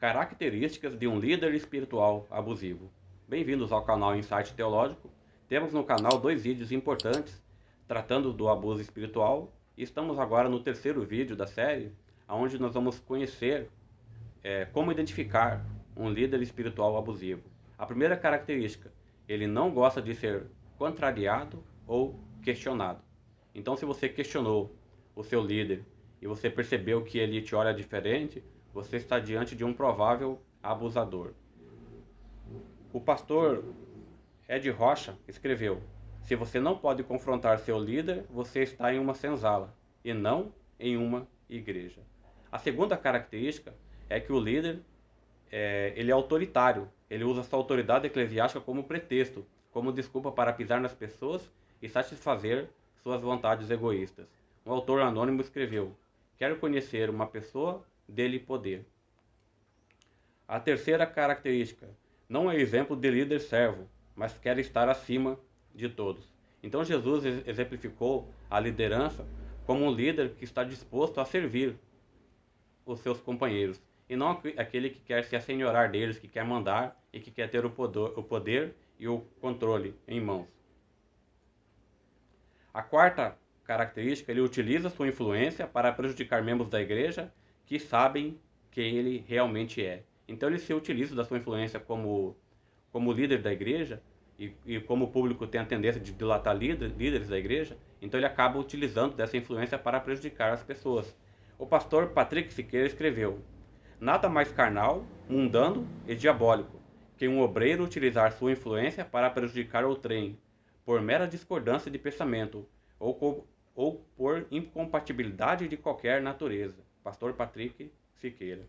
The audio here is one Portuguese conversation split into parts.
Características de um líder espiritual abusivo. Bem-vindos ao canal Insight Teológico. Temos no canal 2 vídeos importantes tratando do abuso espiritual e estamos agora no terceiro vídeo da série, onde nós vamos conhecer como identificar um líder espiritual abusivo. A primeira característica, ele não gosta de ser contrariado ou questionado. Então, se você questionou o seu líder e você percebeu que ele te olha diferente, você está diante de um provável abusador. O pastor Ed Rocha escreveu: se você não pode confrontar seu líder, você está em uma senzala e não em uma igreja. A segunda característica é que o líder ele é autoritário. Ele usa sua autoridade eclesiástica como pretexto, como desculpa para pisar nas pessoas e satisfazer suas vontades egoístas. Um autor anônimo escreveu: quero conhecer uma pessoa, dê-lhe poder. A terceira característica, não é exemplo de líder servo, mas quer estar acima de todos. Então Jesus exemplificou a liderança como um líder que está disposto a servir os seus companheiros, e não aquele que quer se assenhorar deles, que quer mandar e que quer ter o poder e o controle em mãos. A quarta característica, ele utiliza sua influência para prejudicar membros da igreja que sabem quem ele realmente é. Então ele se utiliza da sua influência como líder da igreja, e como o público tem a tendência de dilatar líderes da igreja, então ele acaba utilizando dessa influência para prejudicar as pessoas. O pastor Patrick Siqueira escreveu: nada mais carnal, mundano e diabólico que um obreiro utilizar sua influência para prejudicar outrem, por mera discordância de pensamento ou por incompatibilidade de qualquer natureza. Pastor Patrick Siqueira.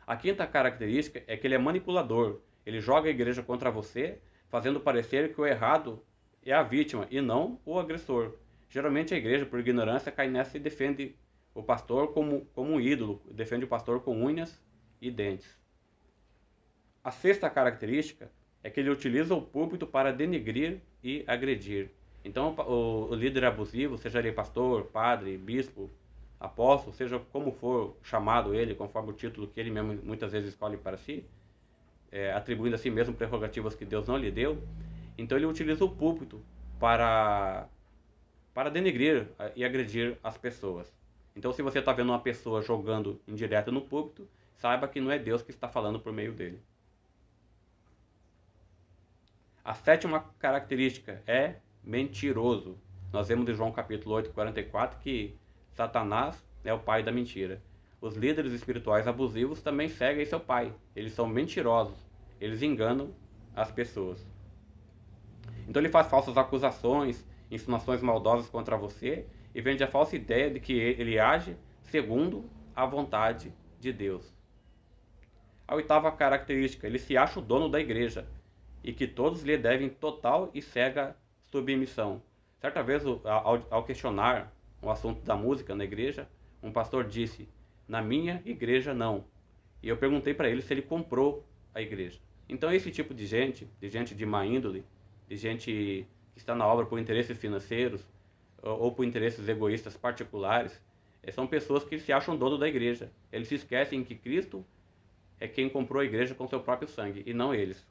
A quinta característica é que ele é manipulador. Ele joga a igreja contra você, fazendo parecer que o errado é a vítima e não o agressor. Geralmente a igreja, por ignorância, cai nessa e defende o pastor como um ídolo, defende o pastor com unhas e dentes. A sexta característica é que ele utiliza o púlpito para denegrir e agredir. Então o líder abusivo, seja ele pastor, padre, bispo, apóstolo, seja como for chamado ele, conforme o título que ele mesmo muitas vezes escolhe para si, atribuindo a si mesmo prerrogativas que Deus não lhe deu, então ele utiliza o púlpito para denegrir e agredir as pessoas. Então, se você está vendo uma pessoa jogando indireto no púlpito, saiba que não é Deus que está falando por meio dele. A sétima característica é mentiroso. Nós vemos em João capítulo 8, 44 que Satanás é o pai da mentira. Os líderes espirituais abusivos também seguem seu pai. Eles são mentirosos. Eles enganam as pessoas. Então ele faz falsas acusações, insinuações maldosas contra você e vende a falsa ideia de que ele age segundo a vontade de Deus. A oitava característica, ele se acha o dono da igreja e que todos lhe devem total e cega submissão. Certa vez, ao questionar o assunto da música na igreja, um pastor disse: na minha igreja não. E eu perguntei para ele se ele comprou a igreja. Então esse tipo de gente de má índole, de gente que está na obra por interesses financeiros ou por interesses egoístas particulares, são pessoas que se acham dono da igreja. Eles se esquecem que Cristo é quem comprou a igreja com seu próprio sangue e não eles.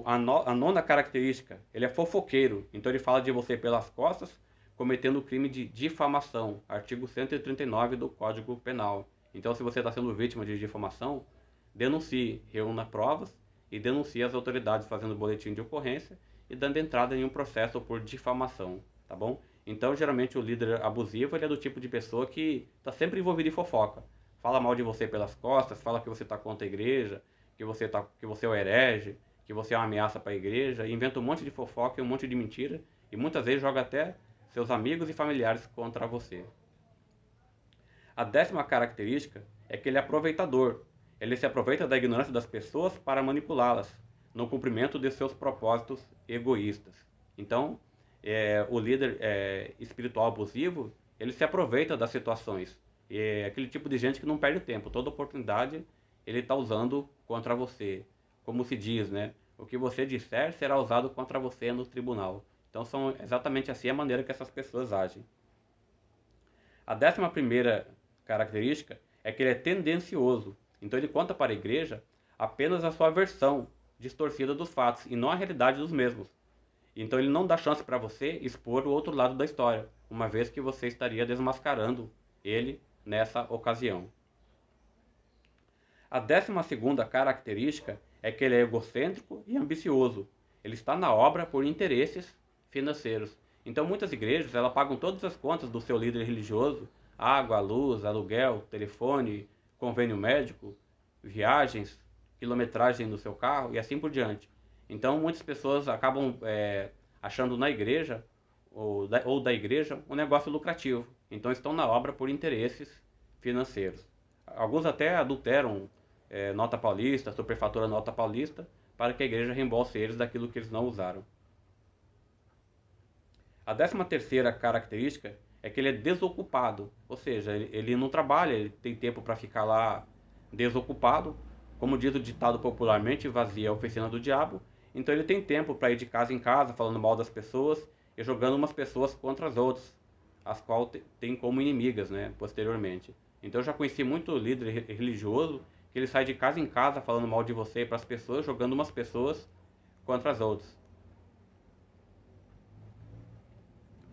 A nona característica, ele é fofoqueiro, então ele fala de você pelas costas, cometendo o crime de difamação, artigo 139 do Código Penal. Então, se você está sendo vítima de difamação, denuncie, reúna provas e denuncie as autoridades fazendo boletim de ocorrência e dando entrada em um processo por difamação, tá bom? Então, geralmente o líder abusivo ele é do tipo de pessoa que está sempre envolvido em fofoca. Fala mal de você pelas costas, fala que você está contra a igreja, que você é o herege, que você é uma ameaça para a igreja, inventa um monte de fofoca e um monte de mentira, e muitas vezes joga até seus amigos e familiares contra você. A décima característica é que ele é aproveitador. Ele se aproveita da ignorância das pessoas para manipulá-las, no cumprimento de seus propósitos egoístas. Então, o líder espiritual abusivo, ele se aproveita das situações. E é aquele tipo de gente que não perde tempo. Toda oportunidade ele está usando contra você. Como se diz, né? O que você disser será usado contra você no tribunal. Então são exatamente assim a maneira que essas pessoas agem. A 11ª característica é que ele é tendencioso. Então ele conta para a igreja apenas a sua versão distorcida dos fatos e não a realidade dos mesmos. Então ele não dá chance para você expor o outro lado da história, uma vez que você estaria desmascarando ele nessa ocasião. A 12ª característica é que ele é egocêntrico e ambicioso. Ele está na obra por interesses financeiros. Então muitas igrejas elas pagam todas as contas do seu líder religioso, água, luz, aluguel, telefone, convênio médico, viagens, quilometragem do seu carro e assim por diante. Então muitas pessoas acabam achando na igreja ou da igreja um negócio lucrativo. Então estão na obra por interesses financeiros. Alguns até adulteram nota paulista, superfatura nota paulista, para que a igreja reembolse eles daquilo que eles não usaram. A 13ª característica é que ele é desocupado, ou seja, ele não trabalha, ele tem tempo para ficar lá desocupado. Como diz o ditado popularmente, vazia é a oficina do diabo. Então ele tem tempo para ir de casa em casa, falando mal das pessoas e jogando umas pessoas contra as outras, as quais tem como inimigas, né, posteriormente. Então eu já conheci muito líder religioso que ele sai de casa em casa falando mal de você para as pessoas, jogando umas pessoas contra as outras.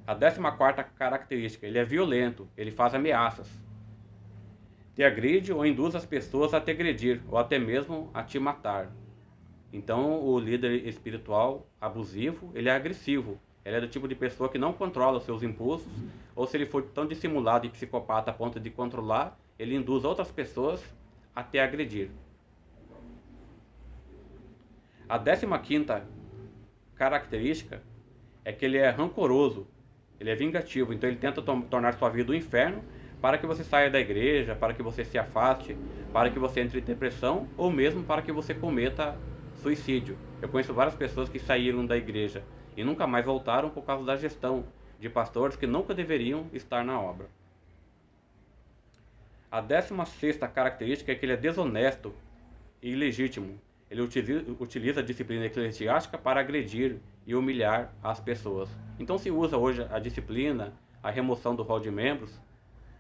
A 14ª característica, ele é violento, ele faz ameaças. Te agride ou induz as pessoas a te agredir, ou até mesmo a te matar. Então, o líder espiritual abusivo, ele é agressivo. Ele é do tipo de pessoa que não controla os seus impulsos, ou se ele for tão dissimulado e psicopata a ponto de controlar, ele induz outras pessoas a te agredir. A 15ª característica é que ele é rancoroso, ele é vingativo, então ele tenta tornar sua vida um inferno para que você saia da igreja, para que você se afaste, para que você entre em depressão ou mesmo para que você cometa suicídio. Eu conheço várias pessoas que saíram da igreja e nunca mais voltaram por causa da gestão de pastores que nunca deveriam estar na obra. A 16ª característica é que ele é desonesto e ilegítimo. Ele utiliza a disciplina eclesiástica para agredir e humilhar as pessoas. Então se usa hoje a disciplina, a remoção do rol de membros,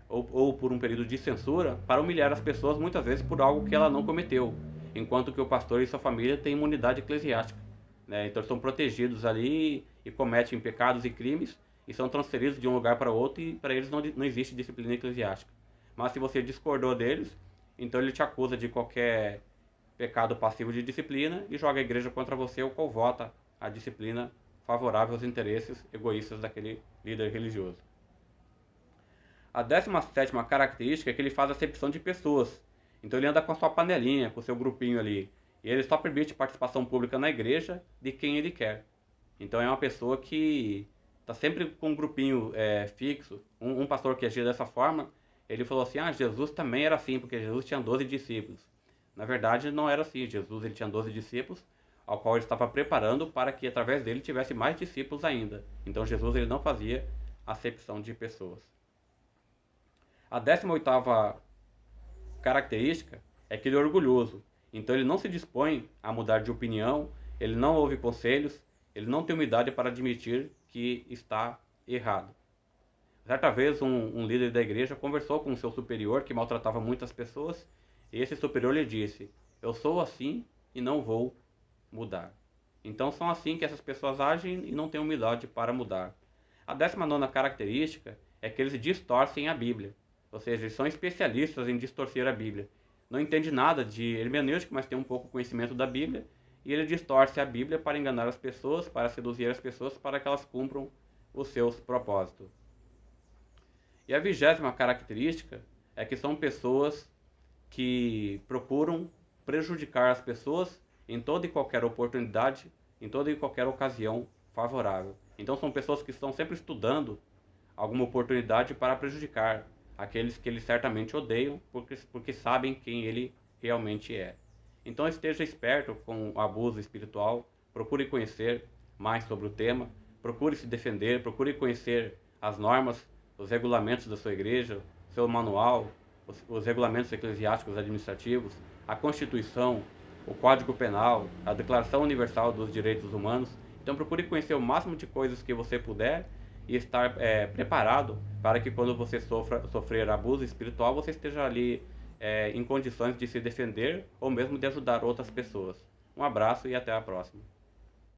ou por um período de censura, para humilhar as pessoas muitas vezes por algo que ela não cometeu, enquanto que o pastor e sua família têm imunidade eclesiástica, né? Então estão protegidos ali e cometem pecados e crimes e são transferidos de um lugar para outro e para eles não existe disciplina eclesiástica. Mas se você discordou deles, então ele te acusa de qualquer pecado passivo de disciplina e joga a igreja contra você, o qual vota a disciplina favorável aos interesses egoístas daquele líder religioso. A 17ª característica é que ele faz acepção de pessoas. Então ele anda com a sua panelinha, com o seu grupinho ali. E ele só permite participação pública na igreja de quem ele quer. Então é uma pessoa que está sempre com um grupinho fixo. Um pastor que agia dessa forma, ele falou assim, Jesus também era assim, porque Jesus tinha 12 discípulos. Na verdade não era assim, Jesus ele tinha 12 discípulos, ao qual ele estava preparando para que através dele tivesse mais discípulos ainda. Então Jesus ele não fazia acepção de pessoas. A 18ª característica é que ele é orgulhoso. Então ele não se dispõe a mudar de opinião, ele não ouve conselhos, ele não tem humildade para admitir que está errado. Certa vez um líder da igreja conversou com o seu superior que maltratava muitas pessoas e esse superior lhe disse, eu sou assim e não vou mudar. Então são assim que essas pessoas agem e não têm humildade para mudar. A 19ª característica é que eles distorcem a Bíblia. Ou seja, eles são especialistas em distorcer a Bíblia. Não entende nada de hermenêutica, mas tem um pouco conhecimento da Bíblia. E ele distorce a Bíblia para enganar as pessoas, para seduzir as pessoas, para que elas cumpram os seus propósitos. E a 20ª característica é que são pessoas que procuram prejudicar as pessoas em toda e qualquer oportunidade, em toda e qualquer ocasião favorável. Então são pessoas que estão sempre estudando alguma oportunidade para prejudicar aqueles que eles certamente odeiam, porque sabem quem ele realmente é. Então esteja esperto com o abuso espiritual, procure conhecer mais sobre o tema, procure se defender, procure conhecer as normas, os regulamentos da sua igreja, seu manual, os regulamentos eclesiásticos administrativos, a Constituição, o Código Penal, a Declaração Universal dos Direitos Humanos. Então procure conhecer o máximo de coisas que você puder e estar preparado para que quando você sofrer abuso espiritual, você esteja ali em condições de se defender ou mesmo de ajudar outras pessoas. Um abraço e até a próxima.